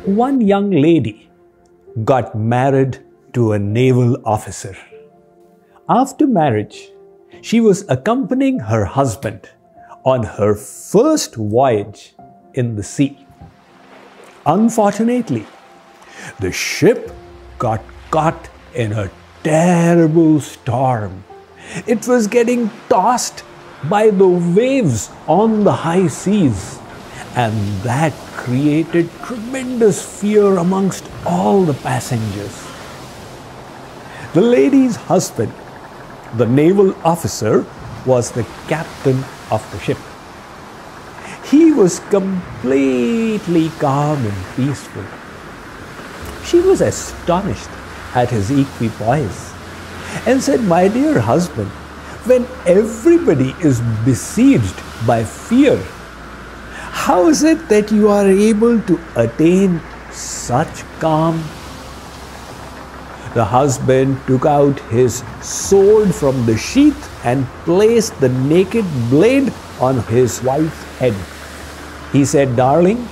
One young lady got married to a naval officer. After marriage, she was accompanying her husband on her first voyage in the sea. Unfortunately, the ship got caught in a terrible storm. It was getting tossed by the waves on the high seas, and that created tremendous fear amongst all the passengers. The lady's husband, the naval officer, was the captain of the ship. He was completely calm and peaceful. She was astonished at his equipoise and said, "My dear husband, when everybody is besieged by fear, how is it that you are able to attain such calm?" The husband took out his sword from the sheath and placed the naked blade on his wife's head. He said, "Darling,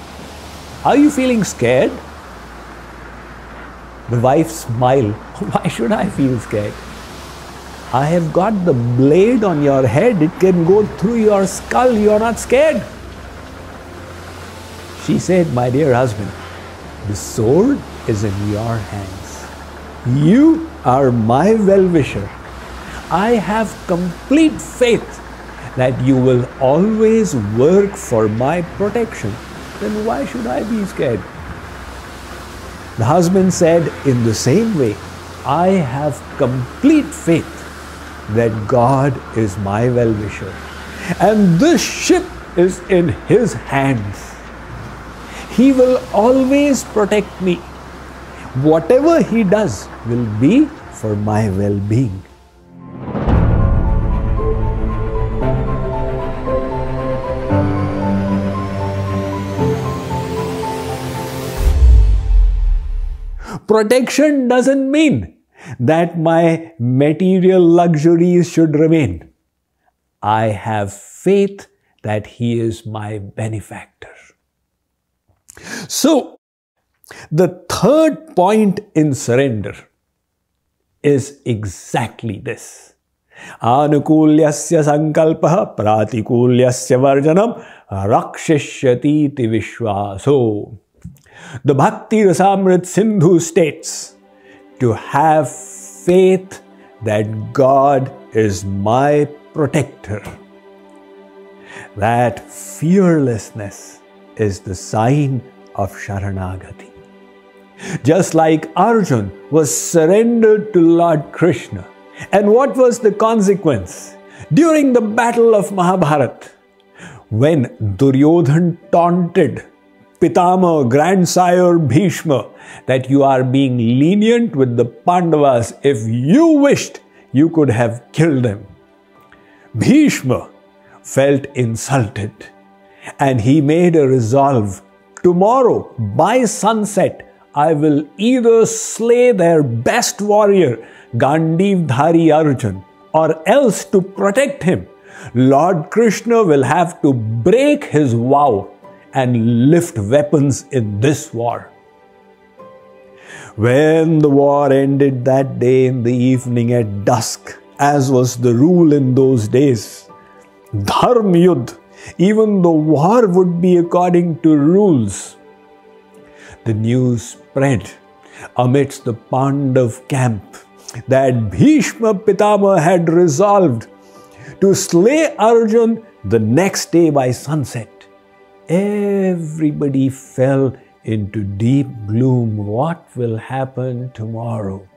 are you feeling scared?" The wife smiled. "Why should I feel scared? I have got the blade on your head. It can go through your skull. You are not scared." She said, "My dear husband, the sword is in your hands. You are my well-wisher. I have complete faith that you will always work for my protection. Then why should I be scared?" The husband said, "In the same way, I have complete faith that God is my well-wisher, and this ship is in His hands. He will always protect me. Whatever He does will be for my well-being." Protection doesn't mean that my material luxuries should remain. I have faith that He is my benefactor. So, the third point in surrender is exactly this. Anukulyasya sankalpaha pratikulyasya varjanam rakshishyati vishwaso. The Bhakti Rasamrit Sindhu states, to have faith that God is my protector. That fearlessness is the sign of Sharanagati. Just like Arjun was surrendered to Lord Krishna. And what was the consequence? During the battle of Mahabharata, when Duryodhan taunted Pitama, grandsire Bhishma, that you are being lenient with the Pandavas. If you wished, you could have killed them. Bhishma felt insulted, and he made a resolve. Tomorrow, by sunset, I will either slay their best warrior, Gandhivdhari Arjun, or else to protect him, Lord Krishna will have to break his vow and lift weapons in this war. When the war ended that day in the evening at dusk, as was the rule in those days, Dharma Yudh, even the war would be according to rules. The news spread amidst the Pandav camp that Bhishma Pitama had resolved to slay Arjun the next day by sunset. Everybody fell into deep gloom. What will happen tomorrow?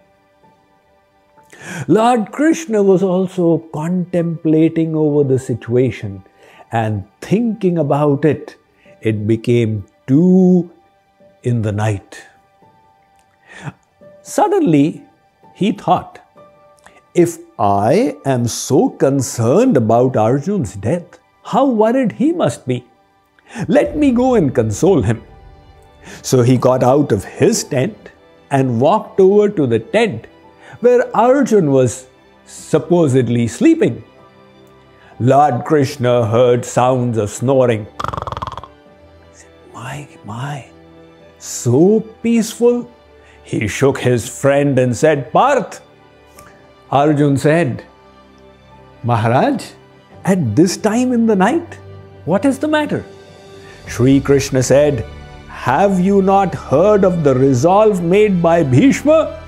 Lord Krishna was also contemplating over the situation and thinking about it. It became 2 in the night. Suddenly, he thought, if I am so concerned about Arjun's death, how worried he must be. Let me go and console him. So he got out of his tent and walked over to the tent where Arjun was supposedly sleeping. Lord Krishna heard sounds of snoring. He said, My, so peaceful. He shook his friend and said, Parth. Arjun said, Maharaj, at this time in the night, what is the matter? Shri Krishna said, have you not heard of the resolve made by Bhishma?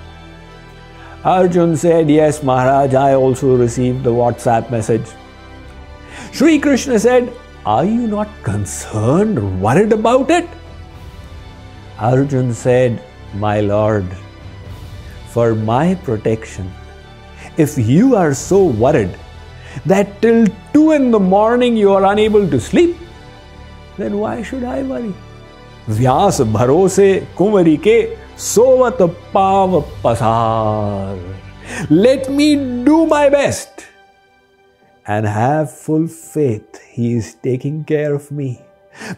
Arjun said, yes, Maharaj, I also received the WhatsApp message. Shri Krishna said, are you not concerned or worried about it? Arjun said, my Lord, for my protection, if you are so worried that till 2 in the morning you are unable to sleep, then why should I worry? Vyas bharose kumari ke sovat pav pasar. Let me do my best and have full faith He is taking care of me.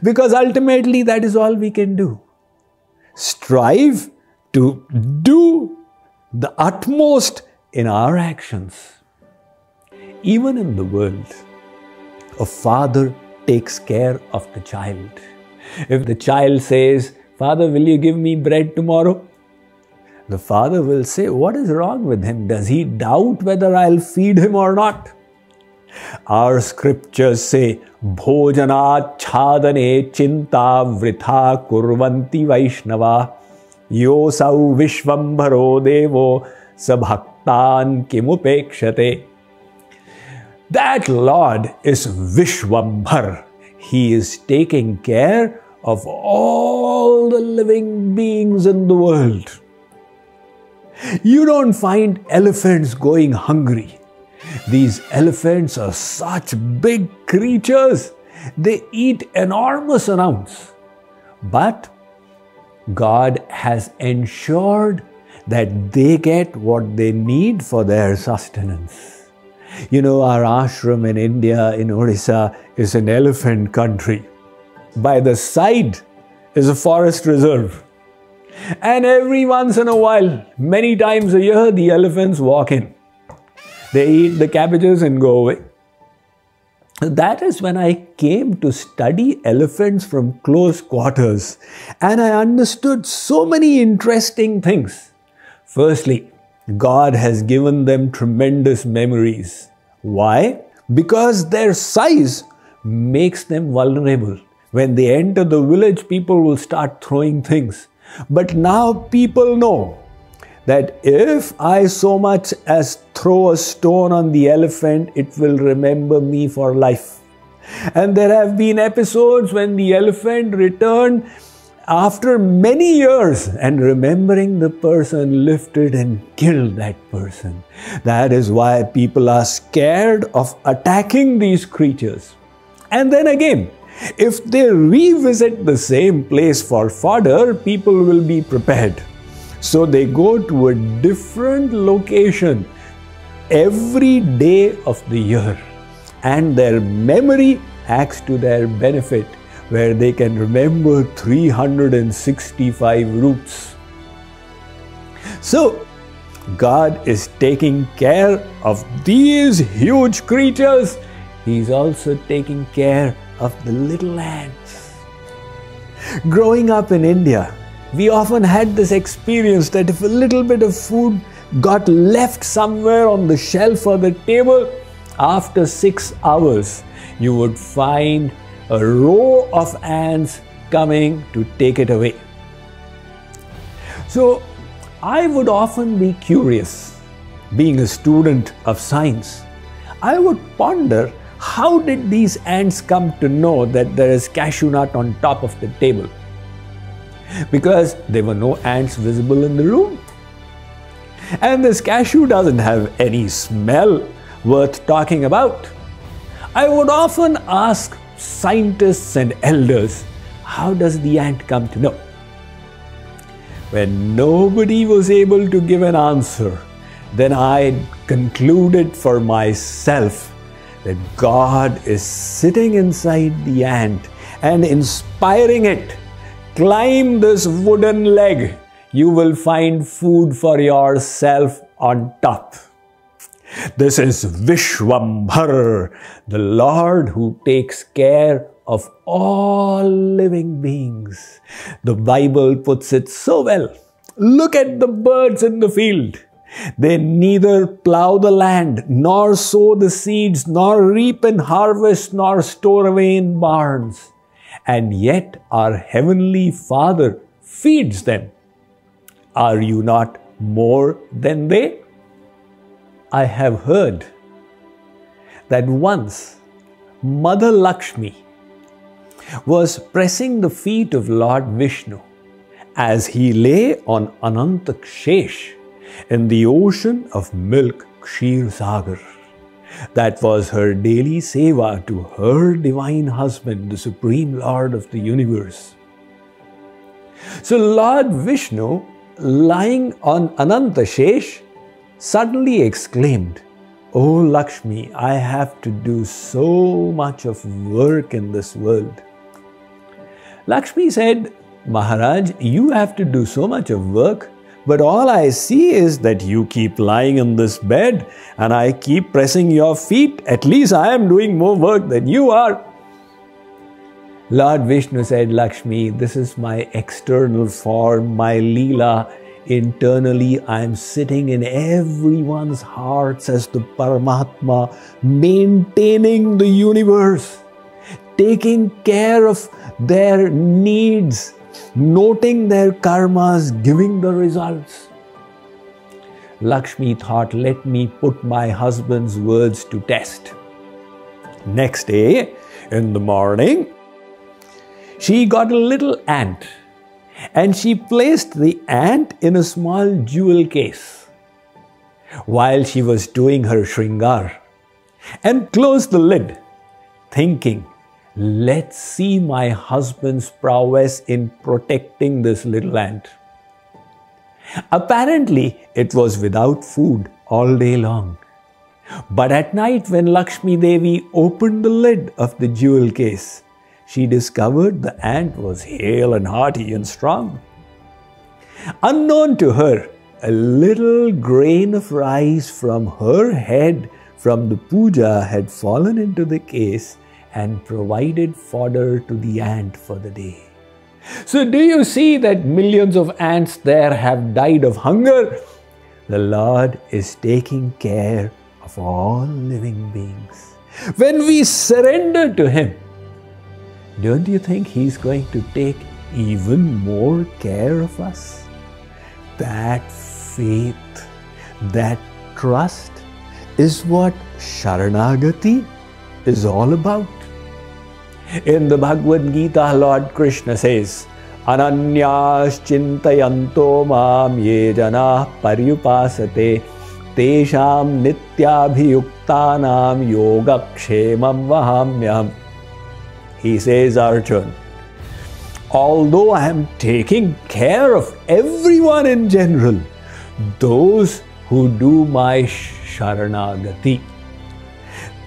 Because ultimately that is all we can do. Strive to do the utmost in our actions. Even in the world, a father takes care of the child. If the child says, Father, will you give me bread tomorrow? The father will say, what is wrong with him? Does he doubt whether I'll feed him or not? Our scriptures say, Bhojanat chhadane chinta vritha kurvanti vaishnava yosau vishvambharo devo sabhaktan kimupekshate. That Lord is Vishwambhar. He is taking care of all the living beings in the world. You don't find elephants going hungry. These elephants are such big creatures. They eat enormous amounts. But God has ensured that they get what they need for their sustenance. You know, our ashram in India, in Odisha, is an elephant country. By the side is a forest reserve. And every once in a while, many times a year, the elephants walk in. They eat the cabbages and go away. That is when I came to study elephants from close quarters. And I understood so many interesting things. Firstly, God has given them tremendous memories. Why? Because their size makes them vulnerable. When they enter the village, people will start throwing things. But now people know that if I so much as throw a stone on the elephant, it will remember me for life. And there have been episodes when the elephant returned after many years and remembering the person lifted and killed that person. That is why people are scared of attacking these creatures. And then again, if they revisit the same place for fodder, people will be prepared. So they go to a different location every day of the year. And their memory acts to their benefit, where they can remember 365 routes. So, God is taking care of these huge creatures. He is also taking care of the little ants. Growing up in India, we often had this experience that if a little bit of food got left somewhere on the shelf or the table, after 6 hours, you would find a row of ants coming to take it away. So, I would often be curious, being a student of science. I would ponder, how did these ants come to know that there is cashew nut on top of the table? Because there were no ants visible in the room. And this cashew doesn't have any smell worth talking about. I would often ask scientists and elders, how does the ant come to know? When nobody was able to give an answer, then I concluded for myself that God is sitting inside the ant and inspiring it. Climb this wooden leg. You will find food for yourself on top. This is Vishwambhar, the Lord who takes care of all living beings. The Bible puts it so well. Look at the birds in the field. They neither plow the land, nor sow the seeds, nor reap and harvest, nor store away in barns. And yet our Heavenly Father feeds them. Are you not more than they? I have heard that once Mother Lakshmi was pressing the feet of Lord Vishnu as he lay on Anantakshesh in the ocean of milk Kshir Sagar. That was her daily seva to her divine husband, the Supreme Lord of the universe. So Lord Vishnu, lying on Anantashesh, suddenly exclaimed, "Oh Lakshmi, I have to do so much of work in this world." Lakshmi said, "Maharaj, you have to do so much of work, but all I see is that you keep lying in this bed and I keep pressing your feet. At least I am doing more work than you are." Lord Vishnu said, "Lakshmi, this is my external form, my Leela. Internally, I am sitting in everyone's hearts as the Paramatma, maintaining the universe, taking care of their needs, noting their karmas, giving the results." Lakshmi thought, let me put my husband's words to test. Next day, in the morning, she got a little ant and she placed the ant in a small jewel case while she was doing her shringar and closed the lid, thinking, let's see my husband's prowess in protecting this little ant. Apparently, it was without food all day long. But at night, when Lakshmi Devi opened the lid of the jewel case, she discovered the ant was hale and hearty and strong. Unknown to her, a little grain of rice from her head from the puja had fallen into the case and provided fodder to the ant for the day. So do you see that millions of ants there have died of hunger? The Lord is taking care of all living beings. When we surrender to Him, don't you think He's going to take even more care of us? That faith, that trust is what Sharanagati is all about. In the Bhagavad Gita, Lord Krishna says, Ananyas chintayanto mam ye janah paryupasate tesham nityabhiyuktanam yogakshemam vahamyam. He says, Arjun, although I am taking care of everyone in general, those who do my Sharanagati,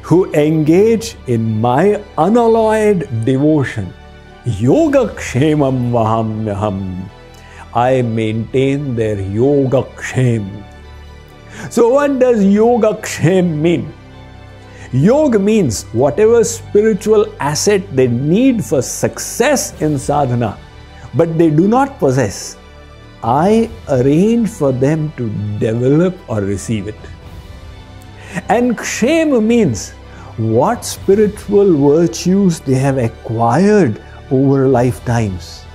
who engage in my unalloyed devotion, Yogakshemam Vahamyaham, I maintain their Yogakshem. So what does Yogakshem mean? Yoga means whatever spiritual asset they need for success in sadhana, but they do not possess, I arrange for them to develop or receive it. And Kshem means what spiritual virtues they have acquired over lifetimes.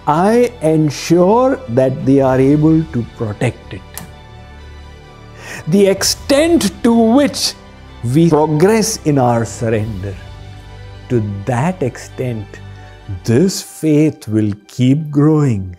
I ensure that they are able to protect it. The extent to which we progress in our surrender, to that extent, this faith will keep growing.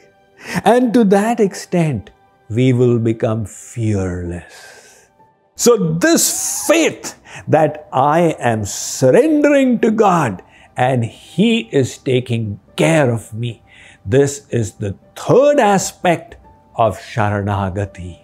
And to that extent, we will become fearless. So this faith that I am surrendering to God and He is taking care of me, this is the third aspect of Sharanagati.